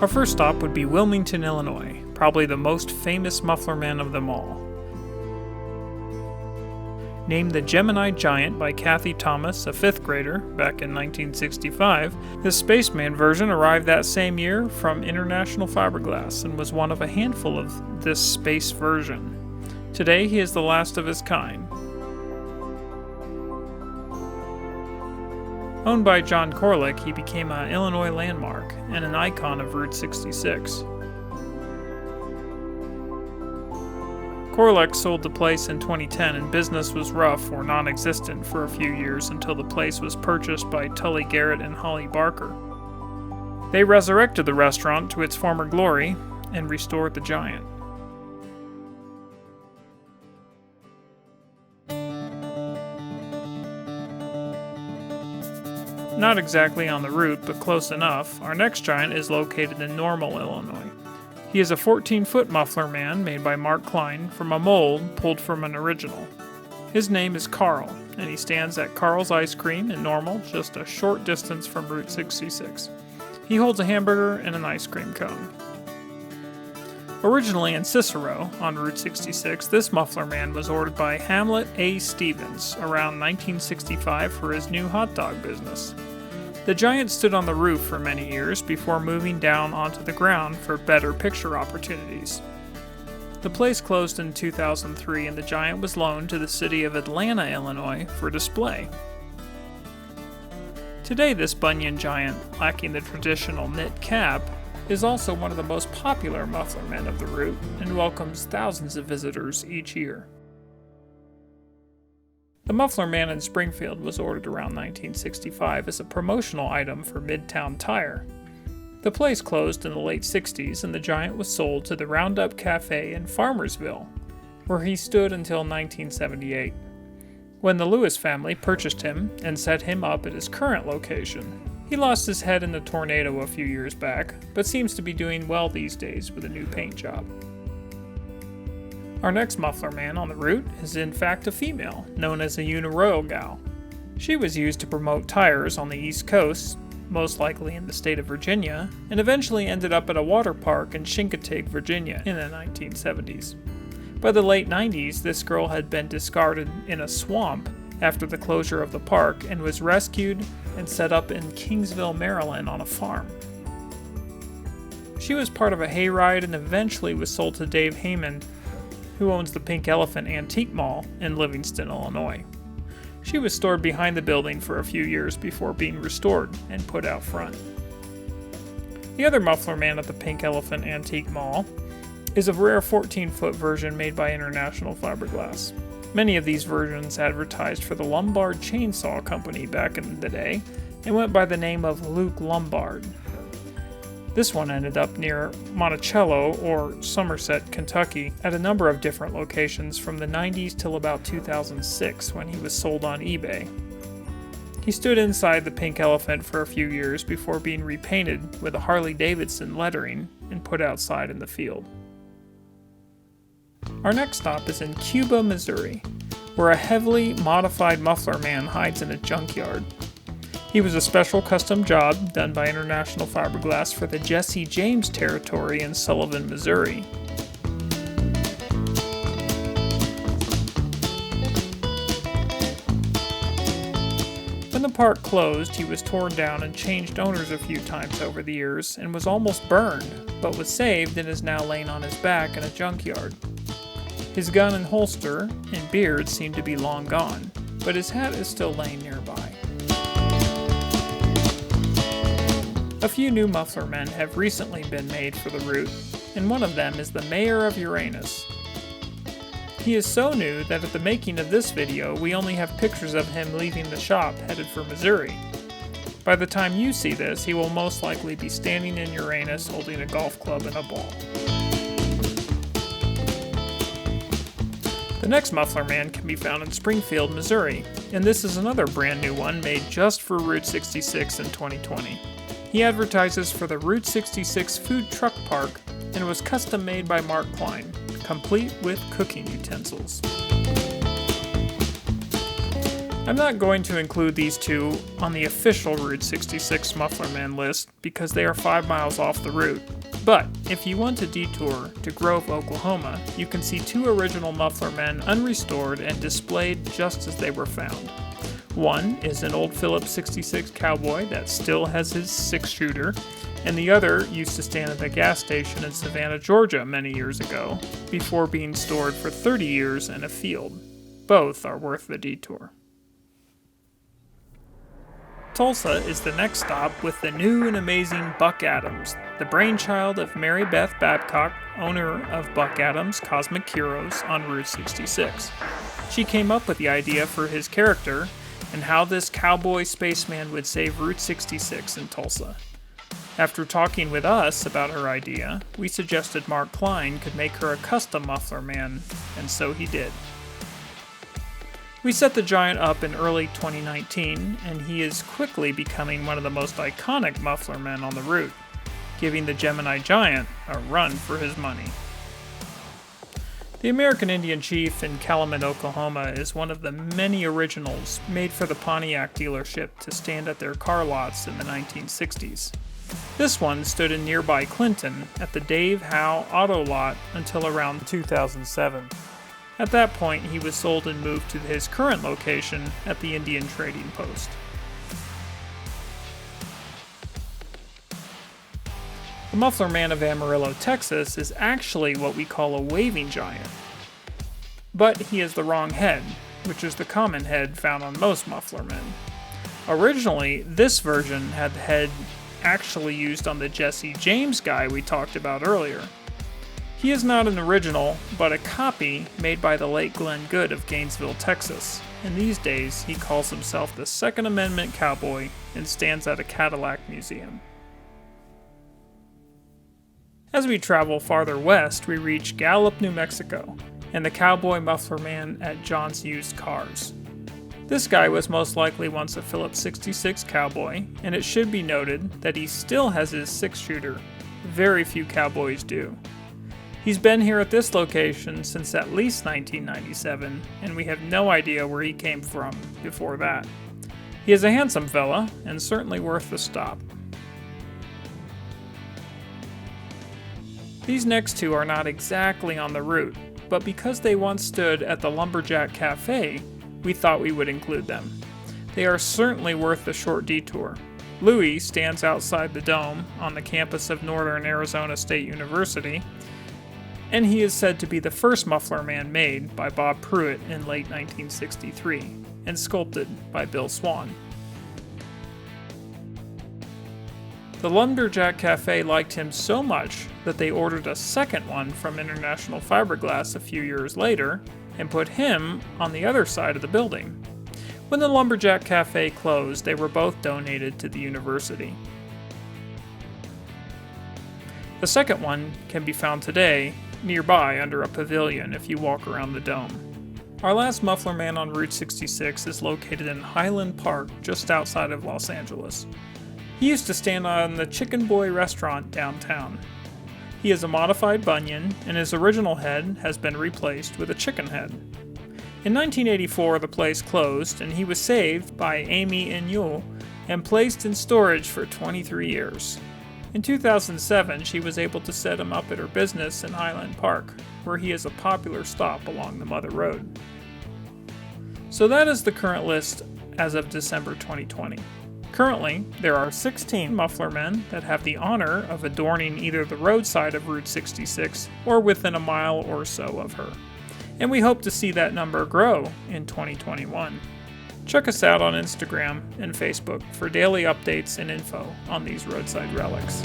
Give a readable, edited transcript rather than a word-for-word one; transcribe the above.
first stop would be Wilmington, Illinois, probably the most famous Muffler Man of them all. Named the Gemini Giant by Kathy Thomas, a 5th grader, back in 1965, the Spaceman version arrived that same year from International Fiberglass and was one of a handful of this space version. Today, he is the last of his kind. Owned by John Corlick, he became an Illinois landmark and an icon of Route 66. Corlick sold the place in 2010 and business was rough or non-existent for a few years until the place was purchased by Tully Garrett and Holly Barker. They resurrected the restaurant to its former glory and restored the Giant. Not exactly on the route, but close enough, our next Giant is located in Normal, Illinois. He is a 14-foot Muffler Man made by Mark Klein from a mold pulled from an original. His name is Carl, and he stands at Carl's Ice Cream in Normal, just a short distance from Route 66. He holds a hamburger and an ice cream cone. Originally in Cicero, on Route 66, this Muffler Man was ordered by Hamlet A. Stevens around 1965 for his new hot dog business. The Giant stood on the roof for many years before moving down onto the ground for better picture opportunities. The place closed in 2003 and the Giant was loaned to the city of Atlanta, Illinois for display. Today this Bunyan Giant, lacking the traditional knit cap, is also one of the most popular Muffler Men of the Route and welcomes thousands of visitors each year. The Muffler Man in Springfield was ordered around 1965 as a promotional item for Midtown Tire. The place closed in the late 60s and the Giant was sold to the Roundup Cafe in Farmersville, where he stood until 1978. When the Lewis family purchased him and set him up at his current location, he lost his head in a tornado a few years back, but seems to be doing well these days with a new paint job. Our next Muffler Man on the route is in fact a female, known as a Uniroyal Gal. She was used to promote tires on the East Coast, most likely in the state of Virginia, and eventually ended up at a water park in Chincoteague, Virginia in the 1970s. By the late 90s, this girl had been discarded in a swamp after the closure of the park and was rescued and set up in Kingsville, Maryland on a farm. She was part of a hayride and eventually was sold to Dave Heyman, who owns the Pink Elephant Antique Mall in Livingston, Illinois. She was stored behind the building for a few years before being restored and put out front. The other Muffler Man at the Pink Elephant Antique Mall is a rare 14-foot version made by International Fiberglass. Many of these versions advertised for the Lombard Chainsaw Company back in the day and went by the name of Luke Lombard. This one ended up near Monticello or Somerset, Kentucky, at a number of different locations from the 90s till about 2006 when he was sold on eBay. He stood inside the Pink Elephant for a few years before being repainted with a Harley-Davidson lettering and put outside in the field. Our next stop is in Cuba, Missouri, where a heavily modified Muffler Man hides in a junkyard. He was a special custom job done by International Fiberglass for the Jesse James territory in Sullivan, Missouri. When the park closed, he was torn down and changed owners a few times over the years and was almost burned, but was saved and is now laying on his back in a junkyard. His gun and holster and beard seem to be long gone, but his hat is still laying nearby. A few new Muffler Men have recently been made for the route, and one of them is the Mayor of Uranus. He is so new that at the making of this video, we only have pictures of him leaving the shop headed for Missouri. By the time you see this, he will most likely be standing in Uranus holding a golf club and a ball. The next Muffler Man can be found in Springfield, Missouri, and this is another brand new one made just for Route 66 in 2020. He advertises for the Route 66 Food Truck Park and was custom made by Mark Klein, complete with cooking utensils. I'm not going to include these two on the official Route 66 Muffler Man list because they are 5 miles off the route, But if you want to detour to Grove, Oklahoma, you can see two original Muffler Men unrestored and displayed just as they were found. One is an old Phillips 66 cowboy that still has his 6-shooter, and the other used to stand at a gas station in Savannah, Georgia many years ago, before being stored for 30 years in a field. Both are worth the detour. Tulsa is the next stop with the new and amazing Buck Adams, the brainchild of Mary Beth Babcock, owner of Buck Adams Cosmic Heroes on Route 66. She came up with the idea for his character and how this cowboy spaceman would save Route 66 in Tulsa. After talking with us about her idea, we suggested Mark Klein could make her a custom Muffler Man, and so he did. We set the giant up in early 2019, and he is quickly becoming one of the most iconic Muffler Men on the route, giving the Gemini Giant a run for his money. The American Indian Chief in Calumet, Oklahoma is one of the many originals made for the Pontiac dealership to stand at their car lots in the 1960s. This one stood in nearby Clinton at the Dave Howe Auto Lot until around 2007. At that point, he was sold and moved to his current location at the Indian Trading Post. The Muffler Man of Amarillo, Texas is actually what we call a waving giant. But he has the wrong head, which is the common head found on most Muffler Men. Originally, this version had the head actually used on the Jesse James guy we talked about earlier. He is not an original, but a copy made by the late Glenn Good of Gainesville, Texas, and these days he calls himself the Second Amendment Cowboy and stands at a Cadillac museum. As we travel farther west, we reach Gallup, New Mexico, and the Cowboy Muffler Man at John's Used Cars. This guy was most likely once a Phillips 66 cowboy, and it should be noted that he still has his 6-shooter. Very few cowboys do. He's been here at this location since at least 1997, and we have no idea where he came from before that. He is a handsome fella, and certainly worth the stop. These next two are not exactly on the route, but because they once stood at the Lumberjack Cafe, we thought we would include them. They are certainly worth the short detour. Louis stands outside the dome on the campus of Northern Arizona State University, and he is said to be the first Muffler Man made by Bob Pruitt in late 1963, and sculpted by Bill Swan. The Lumberjack Cafe liked him so much that they ordered a second one from International Fiberglass a few years later and put him on the other side of the building. When the Lumberjack Cafe closed, they were both donated to the university. The second one can be found today nearby under a pavilion if you walk around the dome. Our last Muffler Man on Route 66 is located in Highland Park, just outside of Los Angeles. He used to stand on the Chicken Boy restaurant downtown. He is a modified bunion, and his original head has been replaced with a chicken head. In 1984, the place closed, and he was saved by Amy Inul and placed in storage for 23 years. In 2007, she was able to set him up at her business in Highland Park, where he is a popular stop along the Mother Road. So that is the current list as of December 2020. Currently, there are 16 Muffler Men that have the honor of adorning either the roadside of Route 66 or within a mile or so of her. And we hope to see that number grow in 2021. Check us out on Instagram and Facebook for daily updates and info on these roadside relics.